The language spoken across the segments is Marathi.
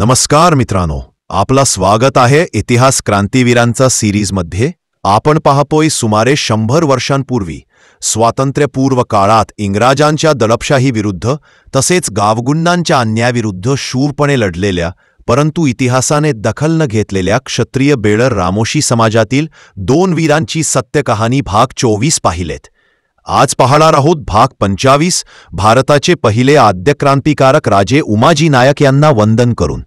नमस्कार मित्रांनो, आपला स्वागत आहे इतिहास क्रांतीवीरांचा सिरीजमध्ये। आपण पाहतोय सुमारे 100 वर्षांपूर्वी स्वातंत्र्यपूर्व काळात इंग्रजांच्या दडपशाही विरुद्ध तसेच गावगुंडांच्या अन्यायाविरुद्ध शूरपणे लढलेल्या परंतु इतिहासाने दखल न घेतलेल्या क्षत्रिय बेडर रामोशी समाजातील 2 वीरांची सत्य कहाणी भाग 24 पाहिलेत। आज पाहणार आहोत भाग 25, भारताचे पहिले आद्य क्रांतिकारक राजे उमाजी नायक यांना वंदन करून।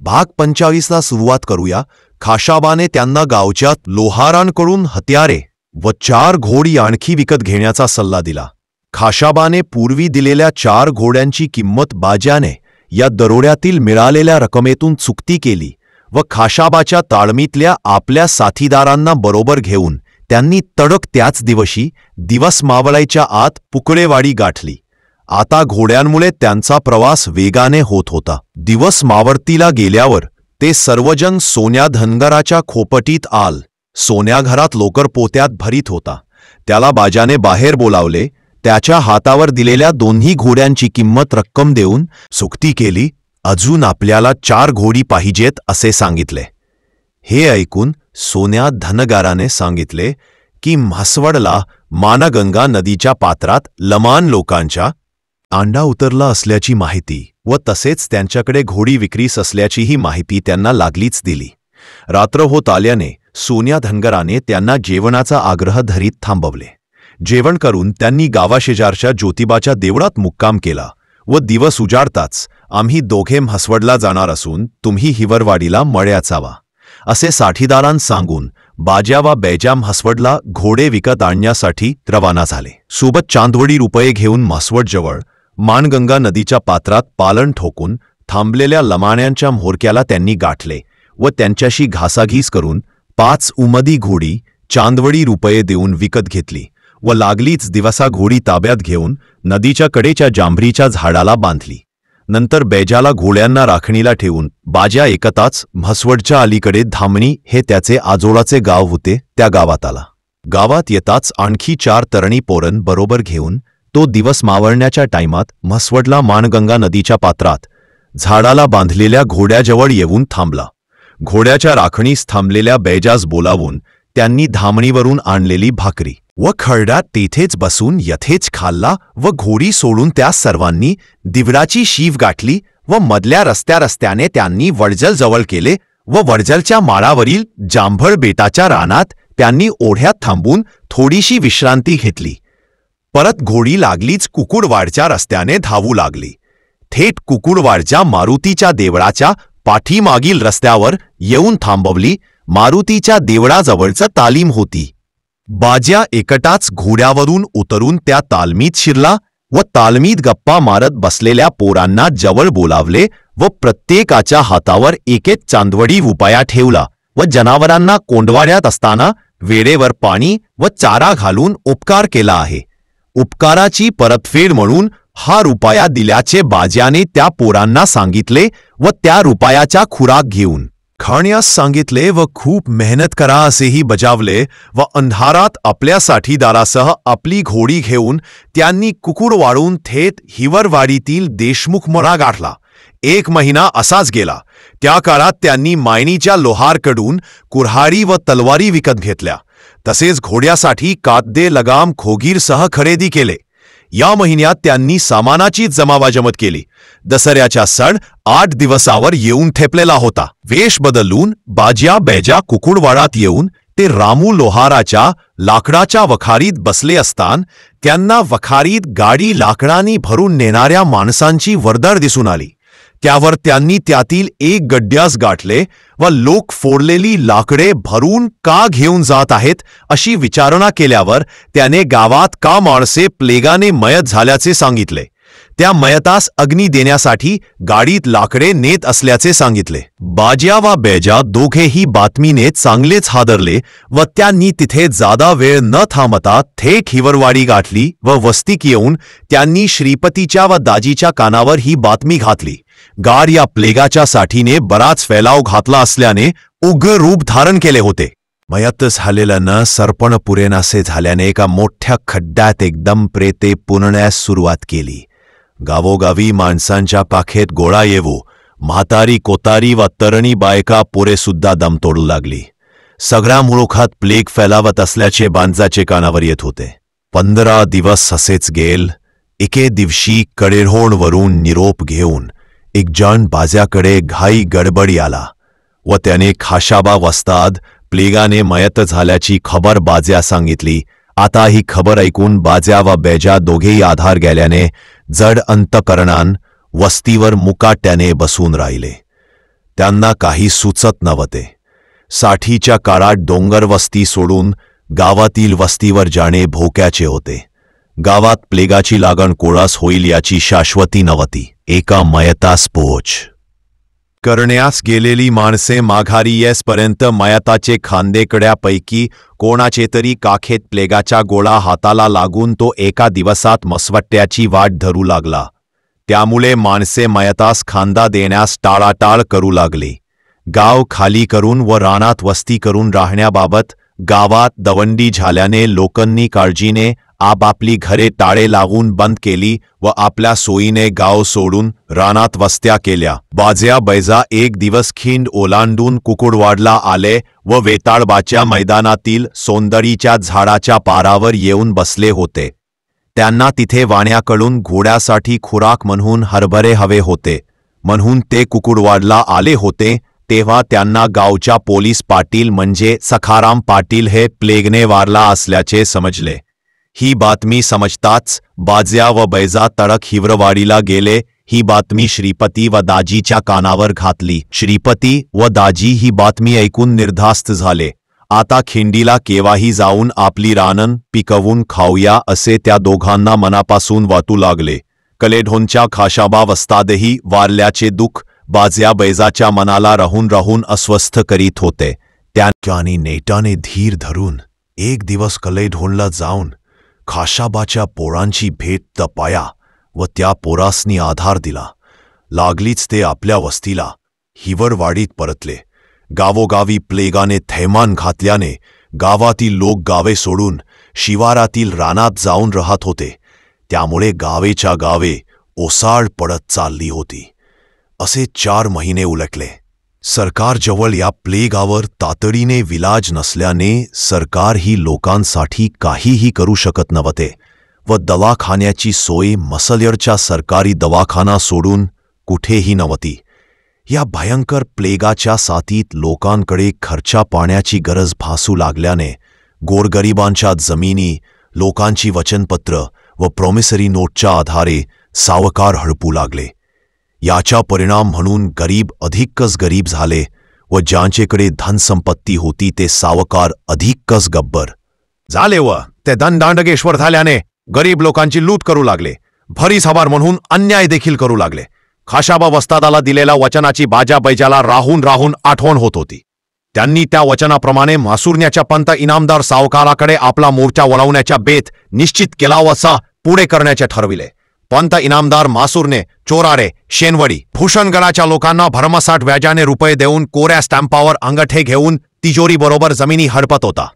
भाग 25ला सुरुवात करूया। खाशाबाने त्यांना गावच्या लोहारांकडून हत्यारे व 4 घोडी आणखी विकत घेण्याचा सल्ला दिला। खाशाबाने पूर्वी दिलेल्या 4 घोड्यांची किंमत बाज्याने या दरोड्यातील मिळालेल्या रकमेतून चुकती केली व खाशाबाच्या ताळमीतल्या आपल्या साथीदारांना बरोबर घेऊन त्यांनी तडक त्याच दिवशी दिवस मावळायच्या आत पुकळेवाडी गाठली। आता घोड्यांमुळे त्यांचा प्रवास वेगाने होत होता। दिवस मावळतीला गेल्यावर ते सर्वजण सोन्या धनगराच्या खोपटीत आल। सोन्या घरात लोकर पोत्यात भरीत होता। त्याला बाजाने बाहेर बोलावले, त्याच्या हातावर दिलेल्या 2 घोड्यांची किंमत रक्कम देऊन चुकती केली। अजून आपल्याला 4 घोडी पाहिजेत असे सांगितले। हे ऐकून सोन्या धनगाराने सांगितले की म्हसवडला मानगंगा नदीच्या पात्रात लमान लोकांच्या आंडा उतरला असल्याची माहिती व तसेच त्यांच्याकडे घोडी विक्रीस असल्याचीही माहिती त्यांना लागलीच दिली। रात्र होत आल्याने सोन्या धनगराने त्यांना जेवणाचा आग्रह धरीत थांबवले। जेवण करून त्यांनी गावाशेजारच्या ज्योतिबाच्या देवळात मुक्काम केला व दिवस उजाडताच आम्ही दोघे म्हसवडला जाणार असून तुम्ही हिवरवाडीला मळ्यात जावा असे साठीदारांना सांगून बाज्या व बैजा म्हसवडला घोडे विकत आणण्यासाठी रवाना झाले। सोबत चांदवडी रुपये घेऊन म्हसवडजवळ मानगंगा नदीच्या पात्रात पालन ठोकून थांबलेल्या लमाण्यांच्या म्होरक्याला त्यांनी गाठले व त्यांच्याशी घासाघीस करून 5 उमदी घोडी चांदवडी रुपये देऊन विकत घेतली व लागलीच दिवसा घोडी ताब्यात घेऊन नदीच्या कडेच्या जांभरीच्या झाडाला बांधली। नंतर बैजाला घोड्यांना राखणीला ठेवून बाज्या एकताच म्हसवडच्या अलीकडे धामणी हे त्याचे आजोळाचे गाव होते त्या गावात आला। गावात येताच आणखी 4 तरणी पोरं बरोबर घेऊन तो दिवस मावळण्याच्या टाइमात म्हसवडला मानगंगा नदीच्या पात्रात झाडाला बांधलेल्या घोड्याजवळ येऊन थांबला। घोड्याच्या राखणीस थांबलेल्या बैजास बोलावून त्यांनी धामणीवरून आणलेली भाकरी व खरडा तेथेच बसून यथेच खाल्ला व घोडी सोडून त्या सर्वांनी दिवडाची शीव गाठली व मधल्या रस्त्याने त्यांनी वडजल जवळ केले व वडजलच्या माळावरील जांभळ बेटाच्या रानात त्यांनी ओढ्यात थांबून थोडीशी विश्रांती घेतली। परत घोडी लागलीच कुकुडवाडच्या रस्त्याने धावू लागली। थेट कुकुडवाडच्या मारुतीच्या देवळाच्या पाठीमागील रस्त्यावर येऊन थांबवली। मारुतीच्या देवळाजवळच तालीम होती। बाज्या एकटाच घोड्यावरून उतरून त्या तालमीत शिरला व तालमीत गप्पा मारत बसलेल्या पोरांना जवळ बोलावले व प्रत्येकाच्या हातावर एक चांदवडी रुपया ठेवला व जनावरांना कोंडवाड्यात असताना वेळेवर पाणी व चारा घालून उपकार केला आहे। उपकाराची परतफेड म्हणून हा रुपया दिल्याचे बाज्याने त्या पोरांना सांगितले व त्या रुपयाचा खुराक घेऊन खाण्यास सांगितले व खूप मेहनत करा असेही बजावले व अंधारात आपल्या साथीदारासह आपली घोडी घेऊन त्यांनी कुकुडवाडून थेट हिवरवाडीतील देशमुख मळा गाठला। 1 महिना असाच गेला। त्या काळात त्यांनी मायनीच्या लोहारकडून कुऱ्हाडी व तलवारी विकत घेतल्या। तसेच घोड्यासाठी कातदे लगाम खोगीरसह खरेदी केले। या महिन्यात त्यांनी सामानाची जमावाजमत केली। दसऱ्याचा सण 8 दिवसावर येऊन ठेपलेला होता। वेश बदलून बाज्या बैजा कुकुडवाडात येऊन ते रामू लोहाराच्या लाकडाच्या वखारीत बसले असताना त्यांना वखारीत गाडी लाकडांनी भरून नेणाऱ्या माणसांची वर्दळ दिसून आली। त्यावर त्यांनी त्यातील एक गड्ड्यास गाठले व लोक फोडलेली लाकडे भरून का घेऊन जात आहेत अशी विचारणा केल्यावर त्याने गावात का माणसे प्लेगाने मयत झाल्याचे सांगितले। त्या मयतास अग्नी देण्यासाठी गाडीत लाकडे नेत असल्याचे सांगितले। बाज्या व बैजा दोघेही बातमीने चांगलेच हादरले व त्यांनी तिथे जादा वेळ न थांबता थेट हिवरवाडी गाठली व वस्तीक येऊन त्यांनी श्रीपतीच्या व दाजीच्या कानावर ही बातमी घातली। गार या प्लेगाच्या साठीने बराच फैलाव घातला असल्याने उग्र रूप धारण केले होते। मयत झालेलं न सरपण पुरेनासे झाल्याने एका मोठ्या खड्ड्यात एकदम प्रेते पुरण्यास सुरुवात केली। गावोगावी माणसांच्या पाखेत गोळा येवो म्हातारी कोतारी व तरणी बायका पोरे सुद्धा दम तोडू लागली. सगळ्या मुलुखात प्लेग फैलावत असल्याचे बांजाचे कानावर येत होते. 15 दिवस असेच गेल. एके दिवशी कडेढोणवरून निरोप घेऊन एक जण बाज्याकडे घाई गडबडी आला व त्याने खाशाबा वस्ताद प्लेगाने मयत झाल्याची खबर बाज्या सांगितली. आता ही खबर ऐकून बाज्या व बेजा दोघेही आधार गेल्याने जड अंतकरणान वस्तीवर मुकाट्याने बसून राहिले. त्यांना काही सुचत नव्हते. साठीच्या काळात डोंगर वस्ती सोडून गावातील वस्तीवर जाणे भोक्याचे होते. गावात प्लेगाची लागण कोळास होईल याची शाश्वती नव्हती. एका मयतास पोच करण्यास गेलेली माणसे माघारी येसपर्यंत मयताचे खांदेकड्यापैकी कोणाचे तरी काखेत प्लेगाचा गोळा हाताला लागून तो एका दिवसात मसवट्याची वाट धरू लागला. त्यामुळे माणसे मयतास खांदा देण्यास टाळाटाळ करू लागली. गाव खाली करून व रानात वस्ती करून राहण्याबाबत गावात दवंडी झाल्याने लोकांनी काळजीने आपापली घरे टाळे लावून बंद केली व आपल्या सोयीने गाव सोडून रानात वस्त्या केल्या. बाज्या बैजा एक दिवस खिंड ओलांडून कुकुडवाडला आले व वेताळबाच्या मैदानातील सोंदरीच्या झाडाच्या पारावर येऊन बसले होते. त्यांना तिथे वाण्याकडून घोड्यासाठी खुराक म्हणून हरभरे हवे होते म्हणून ते कुकुडवाडला आले होते. तेव्हा त्यांना गावच्या पोलीस पाटील म्हणजे सखाराम पाटील हे प्लेगने वारला असल्याचे समजले. ही बातमी समजताच बाज्या व बैजा तडक हिवरवाडीला गेले. ही बातमी श्रीपती व दाजीच्या कानावर घातली. श्रीपती व दाजी ही बातमी ऐकून निर्धास्त झाले. आता खिंडीला केव्हाही जाऊन आपली रानन पिकवून खाऊया असे त्या दोघांना मनापासून वाटू लागले. कलेढोणच्या खाशाबा वस्तादही वारल्याचे दुःख बाज्या बैजाच्या मनाला राहून राहून अस्वस्थ करीत होते. त्यांनी नेटाने धीर धरून एक दिवस कलेढोणला जाऊन खाशाबाच्या पोरांची भेट तपाया व त्या पोरासनी आधार दिला. लागलीच ते आपल्या वस्तीला हिवरवाडीत परतले. गावोगावी प्लेगाने थैमान घातल्याने गावातील लोक गावे सोडून शिवारातील रानात जाऊन राहत होते. त्यामुळे गावेच्या गावे ओसाळ पडत चालली होती. असे 4 महिने उलटले. सरकारजवळ या प्लेगावर तातडीने विलाज नसल्याने सरकार ही लोकांसाठी काहीही करू शकत नव्हते व दवाखान्याची सोय मसल्यरच्या सरकारी दवाखाना सोडून कुठेही नव्हती. या भयंकर प्लेगाच्या साथीत लोकांकडे खर्चा पाण्याची गरज भासू लागल्याने गोरगरिबांच्या जमिनी, लोकांची वचनपत्र व प्रॉमिसरी नोटच्या आधारे सावकार हडपू लागले. याचा परिणाम म्हणून गरीब अधिकच गरीब झाले व ज्यांचेकडे धनसंपत्ती होती ते सावकार अधिकच गब्बर झाले व ते धनदांडगेश्वर झाल्याने गरीब लोकांची लूट करू लागले. भरीस हवार म्हणून अन्याय देखील करू लागले. खाशाबा वस्तादाला दिलेल्या वचनाची बाजा बैजाला राहून राहून आठवण होत होती. त्यांनी त्या वचनाप्रमाणे मासुरण्याच्या पंत इनामदार सावकाराकडे आपला मोर्चा वळवण्याचा बेत निश्चित केला व असा पुढे करण्याचे ठरविले. पंत इनामदार मासूरने चोराडे, शेनवडी, भूषणगडाच्या लोकांना भरमसाठ व्याजाने रुपये देऊन कोऱ्या स्टॅम्पावर अंगठे घेऊन तिजोरी बरोबर जमिनी हडपत होता.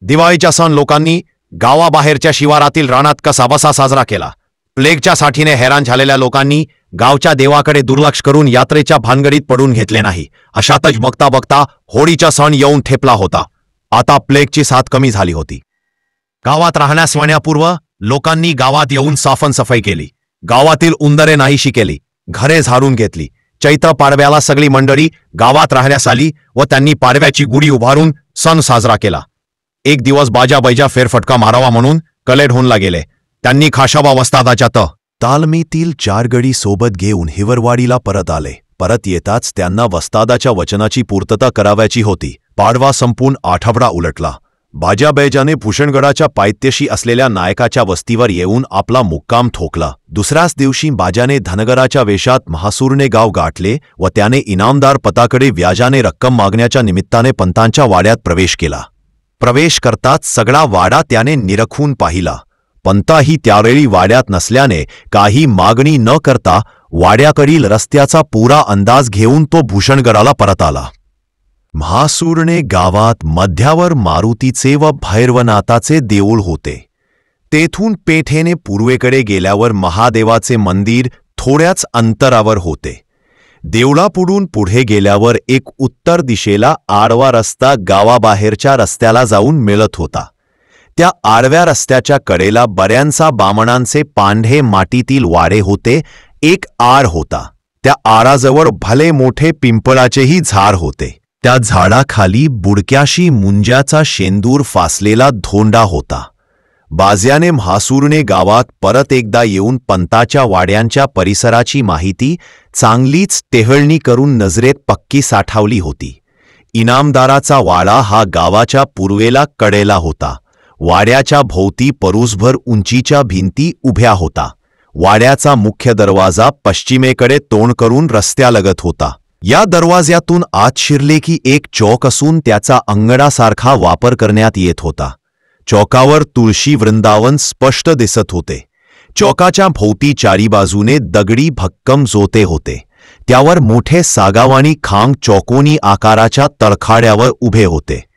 दिवाळीचा सण लोकांनी गावाबाहेरच्या शिवारातील रानात कसा बसा साजरा केला. प्लेगच्या साठीने हैराण झालेल्या लोकांनी गावच्या देवाकडे दुर्लक्ष करून यात्रेच्या भानगडीत पडून घेतले नाही. अशातच बघता बघता होळीचा सण येऊन ठेपला होता. आता प्लेगची साथ कमी झाली होती. गावात राहण्यास येण्यापूर्व लोकांनी गावात येऊन साफसफाई केली. गावातील उंदरे नाहीशी केली. घरे झाडून घेतली. चैत्र पाडव्याला सगळी मंडळी गावात राहण्यास आली व त्यांनी पाडव्याची गुढी उभारून सण साजरा केला. एक दिवस बाजा बैजा फेरफटका मारावा म्हणून कलेढोणला गेले. त्यांनी खाशाबा वस्तादाच्या तालमीतील 4 गडी सोबत घेऊन हिवरवाडीला परत आले. परत येताच त्यांना वस्तादाच्या वचनाची पूर्तता करावयाची होती. पाडवा संपून आठवडा उलटला. बाजा बैजाने भूषणगडाच्या पायथ्याशी असलेल्या नायकाच्या वस्तीवर येऊन आपला मुक्काम ठोकला. दुसऱ्याच दिवशी बाजाने धनगराच्या वेशात महासूरने गाव गाठले व त्याने इनामदार पताकडे व्याजाने रक्कम मागण्याच्या निमित्ताने पंतांच्या वाड्यात प्रवेश केला. प्रवेश करताच सगळा वाडा त्याने निरखून पाहिला. पंताही त्यावेळी वाड्यात नसल्याने काही मागणी न करता वाड्याकडील रस्त्याचा पुरा अंदाज घेऊन तो भूषणगडाला परत आला. महासूरने गावात मध्यावर मारुतीचे व भैरवनाथाचे देऊळ होते. तेथून पेठेने पूर्वेकडे गेल्यावर महादेवाचे मंदिर थोड्याच अंतरावर होते. देवळापुढून पुढे गेल्यावर एक उत्तर दिशेला आडवा रस्ता गावाबाहेरच्या रस्त्याला जाऊन मिळत होता. त्या आडव्या रस्त्याच्या कडेला बऱ्यांचा बामणांचे पांढे मातीतील वाडे होते. एक आड होता. त्या आडाजवळ भले मोठे पिंपळाचेही झाड होते. त्या झाडाखाली बुडक्याशी मुंजाचा शेंदूर फासलेला धोंडा होता. बाज्याने म्हासूरने गावात परत एकदा येऊन पंताच्या वाड्यांच्या परिसराची माहिती चांगलीच टेहळणी करून नजरेत पक्की साठवली होती. इनामदाराचा वाडा हा गावाच्या पूर्वेला कडेला होता. वाड्याच्या भोवती परूसभर उंचीच्या भिंती उभ्या होता. वाड्याचा मुख्य दरवाजा पश्चिमेकडे तोंड करून रस्त्यालगत होता. या दरवाज्यातून आत शिरले की एक चौक असून त्याचा अंगणासारखा वापर करण्यात येत होता. चौकावर तुळशी वृंदावन स्पष्ट दिसत होते. चौकाच्या भोवती चारी बाजूने दगडी भक्कम जोते होते. त्यावर मोठे सागावाणी खांब चौकोनी आकाराच्या तळखाड्यावर उभे होते.